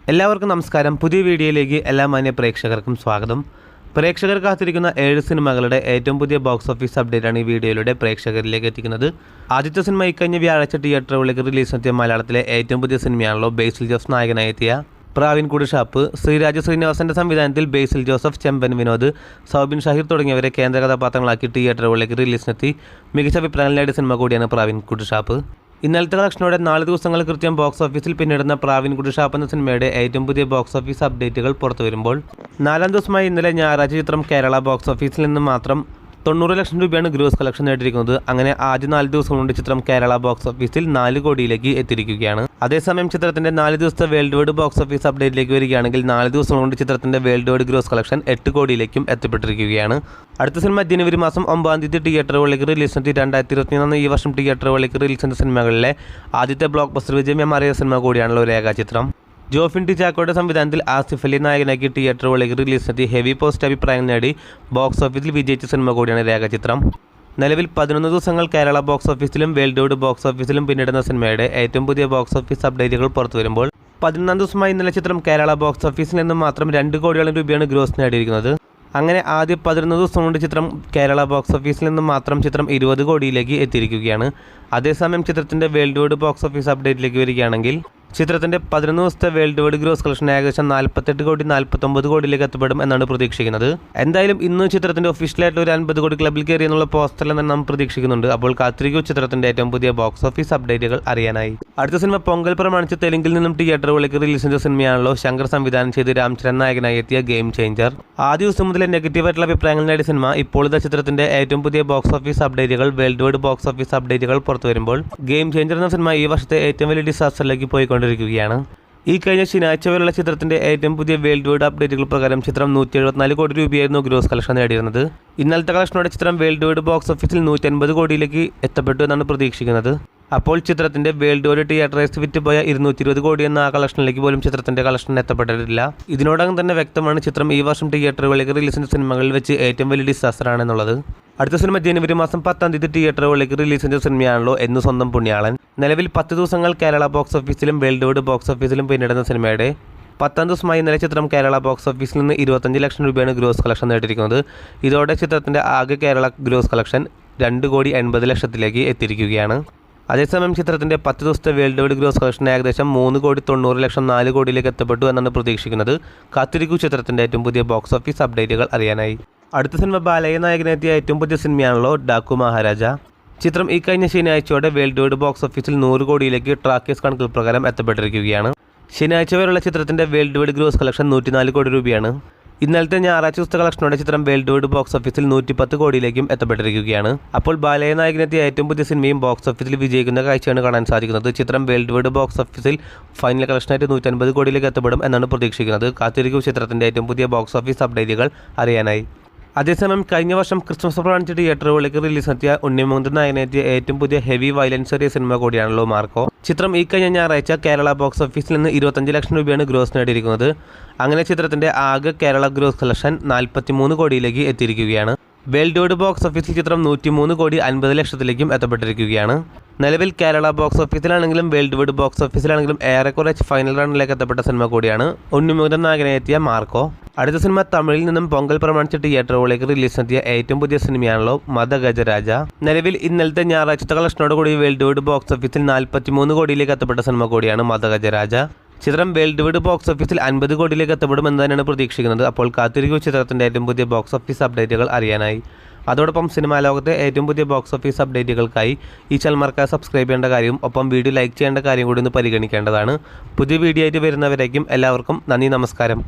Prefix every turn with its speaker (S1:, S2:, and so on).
S1: എല്ലാവർക്കും നമസ്കാരം. പുതിയ വീഡിയോയിലേക്ക് എല്ലാ മാന്യ പ്രേക്ഷകർക്കും സ്വാഗതം. പ്രേക്ഷകർ കാത്തിരിക്കുന്ന 7 സിനിമകളുടെ ഏറ്റവും പുതിയ ബോക്സ് ഓഫീസ് അപ്ഡേറ്റാണ് ഈ വീഡിയോയിലൂടെ പ്രേക്ഷകരിലേക്ക് എത്തിക്കുന്നത്. ആദ്യത്തെ സിനിമ ഇക്കഴിഞ്ഞ വ്യാഴാഴ്ച തിയേറ്ററുകളിലേക്ക് റിലീസിനെത്തിയ മലയാളത്തിലെ ഏറ്റവും പുതിയ സിനിമയാണല്ലോ ബേസിൽ ജോസഫ് നായകനായി എത്തിയ പ്രാവീൺകുടി ഷാപ്പ്. ശ്രീരാജ ശ്രീനിവാസന്റെ സംവിധാനത്തിൽ ബേസിൽ ജോസഫ്, ചെമ്പൻ വിനോദ്, സൗബിൻ ഷാഹിർ തുടങ്ങിയവരെ കേന്ദ്ര കഥാപാത്രങ്ങളാക്കി തിയേറ്ററുകളിലേക്ക് റിലീസിനെത്തി മികച്ച അഭിപ്രായം നേടിയ സിനിമ കൂടിയാണ് പ്രാവീൺകുടി ഷാപ്പ്. ഇന്നലത്തെ കളക്ഷനോടെ 4 ദിവസങ്ങൾ കൃത്യം ബോക്സ് ഓഫീസിൽ പിന്നിടുന്ന പ്രാവീൺകുടി ഷാപ്പ് എന്ന സിനിമയുടെ ഏറ്റവും പുതിയ ബോക്സ് ഓഫീസ് അപ്ഡേറ്റുകൾ പുറത്തു വരുമ്പോൾ 4ാം ദിവസമായി ഇന്നലെ ഞായറാഴ്ച ചിത്രം കേരള ബോക്സ് ഓഫീസിൽ നിന്ന് മാത്രം 90 ലക്ഷം രൂപയാണ് ഗ്രോസ് കളക്ഷൻ നേടിയിരിക്കുന്നത്. അങ്ങനെ ആദ്യ 4 ദിവസം കൊണ്ട് ചിത്രം കേരള ബോക്സ് ഓഫീസിൽ 4 കോടിയിലേക്ക് എത്തിയിരിക്കുകയാണ്. അതേസമയം ചിത്രത്തിന്റെ 4 ദിവസത്തെ വേൾഡ് വൈഡ് ബോക്സ് ഓഫീസ് അപ്ഡേറ്റിലേക്ക് വരികയാണെങ്കിൽ 4 ദിവസം കൊണ്ട് ചിത്രത്തിന്റെ വേൾഡ് വൈഡ് ഗ്രോസ് കളക്ഷൻ 8 കോടിയിലേക്കും എത്തിപ്പെട്ടിരിക്കുകയാണ്. അടുത്ത സിനിമ ജനുവരി മാസം 9 തീയതി തിയേറ്ററുകളിലേക്ക് റിലീസിനെത്തി 2023 ഈ വർഷം തിയേറ്ററുകളിലേക്ക് റിലീസിന്റെ സിനിമകളിലെ ആദ്യത്തെ ബ്ലോക്ക് ബസ്റ്റർ വിജയമേറിയ സിനിമ കൂടിയാണല്ലോ രേഖാചിത്രം. ജോഫിൻ ടി ചാക്കോയുടെ സംവിധാനത്തിൽ ആസിഫ് അലി നായകനാക്കി തിയേറ്ററുകളിലേക്ക് റിലീസിനെത്തി ഹെവി പോസ്റ്റ് അഭിപ്രായം നേടി ബോക്സ് ഓഫീസിൽ വിജയിച്ച സിനിമ കൂടിയാണ് രേഖാചിത്രം. നിലവിൽ 11 ദിവസങ്ങൾ കേരള ബോക്സ് ഓഫീസിലും വേൾഡ് വൈഡ് ബോക്സ് ഓഫീസിലും പിന്നിടുന്ന സിനിമയുടെ ഏറ്റവും പുതിയ ബോക്സ് ഓഫീസ് അപ്ഡേറ്റുകൾ പുറത്തു വരുമ്പോൾ 11ാം ദിവസമായി ഇന്നലെ ചിത്രം കേരള ബോക്സ് ഓഫീസിൽ നിന്ന് മാത്രം 2 കോടിയോളം രൂപയാണ് ഗ്രോസ് നേടിയിരിക്കുന്നത്. അങ്ങനെ ആദ്യ 11 ദിവസം കൊണ്ട് ചിത്രം കേരള ബോക്സ് ഓഫീസിൽ നിന്ന് മാത്രം ചിത്രം 20 കോടിയിലേക്ക് എത്തിയിരിക്കുകയാണ്. അതേസമയം ചിത്രത്തിന്റെ വേൾഡ് വൈഡ് ബോക്സ് ഓഫീസ് അപ്ഡേറ്റിലേക്ക് വരികയാണെങ്കിൽ ചിത്രത്തിന്റെ 11 ദിവസത്തെ വേൾഡ് വൈഡ് ഗ്രോസ് കളക്ഷൻ ഏകദേശം 48 കോടി 49 കോടിയിലേക്ക് എത്തപ്പെടും എന്നാണ് പ്രതീക്ഷിക്കുന്നത്. എന്തായാലും ഇന്ന് ചിത്രത്തിന്റെ ഒഫീഷ്യലായിട്ട് ഒരു 50 കോടി ക്ലബിൽ കയറി എന്നുള്ള പോസ്റ്ററിൽ തന്നെ നാം പ്രതീക്ഷിക്കുന്നുണ്ട്. അപ്പോൾ കാത്തിരിക്കൂ ചിത്രത്തിന്റെ ഏറ്റവും പുതിയ ബോക്സ് ഓഫീസ് അപ്ഡേറ്റുകൾ അറിയാനായി. അടുത്ത സിനിമ പൊങ്കൽ പ്രമാണിച്ച് തെലുങ്കിൽ നിന്നും തിയേറ്ററുകളിലേക്ക് റിലീസ് ചെയ്ത സിനിമയാണല്ലോ ശങ്കർ സംവിധാനം ചെയ്ത് രാംചരൺ നായകനായി എത്തിയ ഗെയിം ചേഞ്ചർ. ആ ദിവസം മുതലേ നെഗറ്റീവായിട്ടുള്ള അഭിപ്രായങ്ങൾ നേടിയ സിനിമ ഇപ്പോൾ ഇതാ ചിത്രത്തിന്റെ ഏറ്റവും പുതിയ ബോക്സ് ഓഫീസ് അപ്ഡേറ്റുകൾ വേൾഡ് വൈഡ് ബോക്സ് ഓഫീസ് അപ്ഡേറ്റുകൾ പുറത്തു വരുമ്പോൾ ഗെയിം ചേഞ്ചർ എന്ന സിനിമ ഈ വർഷത്തെ ഏറ്റവും വലിയ ഡിസാസ്റ്ററിലേക്ക് പോയിക്കൊണ്ടിരിക്കുകയാണ്. ഈ കഴിഞ്ഞ ശനിയാഴ്ച വരെയുള്ള ചിത്രത്തിന്റെ ഏറ്റവും പുതിയ വേൾഡ് വൈഡ് അപ്ഡേറ്റുകൾ പ്രകാരം ചിത്രം 174 കോടി രൂപയായിരുന്നു ഗ്രോസ് കളക്ഷൻ നേടിയിരുന്നത്. ഇന്നലത്തെ കളക്ഷനോടെ ചിത്രം വേൾഡ് വൈഡ് ബോക്സ് ഓഫീസിൽ 150 കോടിയിലേക്ക് എത്തപ്പെട്ടു എന്നാണ് പ്രതീക്ഷിക്കുന്നത്. അപ്പോൾ ചിത്രത്തിന്റെ വേൾഡ് വൈഡ് തിയേറ്ററൈസ് വിറ്റുപോയ 220 കോടി എന്ന ആ കളക്ഷനിലേക്ക് പോലും ചിത്രത്തിന്റെ കളക്ഷൻ എത്തപ്പെട്ടിട്ടില്ല. ഇതിനോടകം തന്നെ വ്യക്തമാണ് ചിത്രം ഈ വർഷം തിയേറ്ററുകളിലേക്ക് റിലീസിന്റെ സിനിമകളിൽ വെച്ച് ഏറ്റവും വലിയ ഡിസാസ്റ്റർ ആണെന്നുള്ളത്. അടുത്ത സിനിമ ജനുവരി മാസം 10 തീയതി തിയേറ്ററുകളിലേക്ക് റിലീസ് ചെയ്ത സിനിമയാണല്ലോ എന്ന് സ്വന്തം പുണ്യാളൻ. നിലവിൽ 10 ദിവസങ്ങൾ കേരള ബോക്സ് ഓഫീസിലും വേൾഡ് വൈഡ് ബോക്സ് ഓഫീസിലും പിന്നിടുന്ന സിനിമയുടെ 10ാം ദിവസമായി ഇന്നലെ ചിത്രം കേരള ബോക്സ് ഓഫീസിൽ നിന്ന് 25 ലക്ഷം രൂപയാണ് ഗ്രോസ് കളക്ഷൻ നേടിയിരിക്കുന്നത്. ഇതോടെ ചിത്രത്തിന്റെ ആകെ കേരള ഗ്രോസ് കളക്ഷൻ 2 കോടി 80 ലക്ഷത്തിലേക്ക് എത്തിയിരിക്കുകയാണ്. അതേസമയം ചിത്രത്തിന്റെ 10 ദിവസത്തെ വേൾഡ് വൈഡ് ഗ്രോസ് കളക്ഷൻ ഏകദേശം 3 കോടി 90 ലക്ഷം 4 കോടിയിലേക്ക് എത്തപ്പെട്ടു എന്നാണ് പ്രതീക്ഷിക്കുന്നത്. കാത്തിരിക്കൂ ചിത്രത്തിന്റെ ഏറ്റവും പുതിയ ബോക്സ് ഓഫീസ് അപ്ഡേറ്റുകൾ അറിയാനായി. അടുത്ത സിനിമ ബാലയ്യ നായകനെത്തിയ ഏറ്റവും പുതിയ സിനിമയാണല്ലോ ഡാക്കു മഹാരാജ. ചിത്രം ഈ കഴിഞ്ഞ ശനിയാഴ്ചയോടെ വേൾഡ് വൈഡ് ബോക്സ് ഓഫീസിൽ 100 കോടിയിലേക്ക് ട്രാക്കേഴ്സ് കണക്കുകൾ പ്രകാരം എത്തപ്പെട്ടിരിക്കുകയാണ്. ശനിയാഴ്ച വരെയുള്ള ചിത്രത്തിന്റെ വേൾഡ് വൈഡ് ഗ്രോസ് കളക്ഷൻ 104 കോടി രൂപയാണ്. ഇന്നലത്തെ ഞായറാഴ്ച ദിവസത്തെ കളക്ഷനോടെ ചിത്രം വേൾഡ് വൈഡ് ബോക്സ് ഓഫീസിൽ 110 കോടിയിലേക്കും എത്തപ്പെട്ടിരിക്കുകയാണ്. അപ്പോൾ ബാലയ്യ നായകനെത്തിയ ഏറ്റവും പുതിയ സിനിമയും ബോക്സ് ഓഫീസിൽ വിജയിക്കുന്ന കാഴ്ചയാണ് കാണാൻ സാധിക്കുന്നത്. ചിത്രം വേൾഡ് വൈഡ് ബോക്സ് ഓഫീസിൽ ഫൈനൽ കളക്ഷനായിട്ട് 150 കോടിയിലേക്ക് എത്തപ്പെടും എന്നാണ് പ്രതീക്ഷിക്കുന്നത്. കാത്തിരിക്കൂ ചിത്രത്തിന്റെ ഏറ്റവും പുതിയ ബോക്സ് ഓഫീസ് അപ്ഡേറ്റുകൾ അറിയാനായി. അതേസമയം കഴിഞ്ഞ വർഷം ക്രിസ്മസ് പ്രമാണിച്ച് തിയേറ്ററുകളിലേക്ക് റിലീസിനെത്തിയ ഉണ്ണിമുകുന്ദൻ നായകനെത്തിയ ഏറ്റവും പുതിയ ഹെവി വയലൻസ് ഏറിയ സിനിമ കൂടിയാണല്ലോ മാർക്കോ. ചിത്രം ഈ കഴിഞ്ഞ ഞായറാഴ്ച കേരള ബോക്സ് ഓഫീസിൽ നിന്ന് 25 ലക്ഷം രൂപയാണ് ഗ്രോസ് നേടിയിരിക്കുന്നത്. അങ്ങനെ ചിത്രത്തിന്റെ ആകെ കേരള ഗ്രോസ് കളക്ഷൻ 43 കോടിയിലേക്ക് എത്തിയിരിക്കുകയാണ്. വേൾഡ് വൈഡ് ബോക്സ് ഓഫീസിൽ ചിത്രം 103 കോടി 50 ലക്ഷത്തിലേക്കും എത്തപ്പെട്ടിരിക്കുകയാണ്. നിലവിൽ കേരള ബോക്സ് ഓഫീസിലാണെങ്കിലും വേൾഡ് വൈഡ് ബോക്സ് ഓഫീസിലാണെങ്കിലും ഏറെക്കുറെ ഫൈനൽ റണ്ണിലേക്ക് എത്തപ്പെട്ട സിനിമ കൂടിയാണ് ഉണ്ണിമുകുന്ദൻ നായകനെത്തിയ മാർക്കോ. അടുത്ത സിനിമ തമിഴിൽ നിന്നും പൊങ്കൽ പ്രമാണിച്ച് തിയേറ്ററുകളിലേക്ക് റിലീസിനെത്തിയ ഏറ്റവും പുതിയ സിനിമയാണല്ലോ മദഗജരാജ. നിലവിൽ ഇന്നലത്തെ ഞായറാഴ്ചത്തെ കളക്ഷനോട് കൂടി വേൾഡ് വൈഡ് ബോക്സ് ഓഫീസിൽ 43 കോടിയിലേക്ക് എത്തപ്പെട്ട സിനിമ കൂടിയാണ് മദഗജരാജ. ചിത്രം വേൾഡ് വൈഡ് ബോക്സ് ഓഫീസിൽ 50 കോടിയിലേക്ക് എത്തപ്പെടും എന്ന് തന്നെയാണ് പ്രതീക്ഷിക്കുന്നത്. അപ്പോൾ കാത്തിരിക്കൂ ചിത്രത്തിന്റെ ഏറ്റവും പുതിയ ബോക്സ് ഓഫീസ് അപ്ഡേറ്റുകൾ അറിയാനായി. അതോടൊപ്പം സിനിമാ ലോകത്തെ ഏറ്റവും പുതിയ ബോക്സ് ഓഫീസ് അപ്ഡേറ്റുകൾക്കായി ഈ ചാനൽ മറക്കാതെ സബ്സ്ക്രൈബ് ചെയ്യേണ്ട കാര്യവും ഒപ്പം വീഡിയോ ലൈക്ക് ചെയ്യേണ്ട കാര്യം കൂടി ഒന്ന് പരിഗണിക്കേണ്ടതാണ്. പുതിയ വീഡിയോ ആയിട്ട് വരുന്നവരേക്കും എല്ലാവർക്കും നന്ദി, നമസ്കാരം.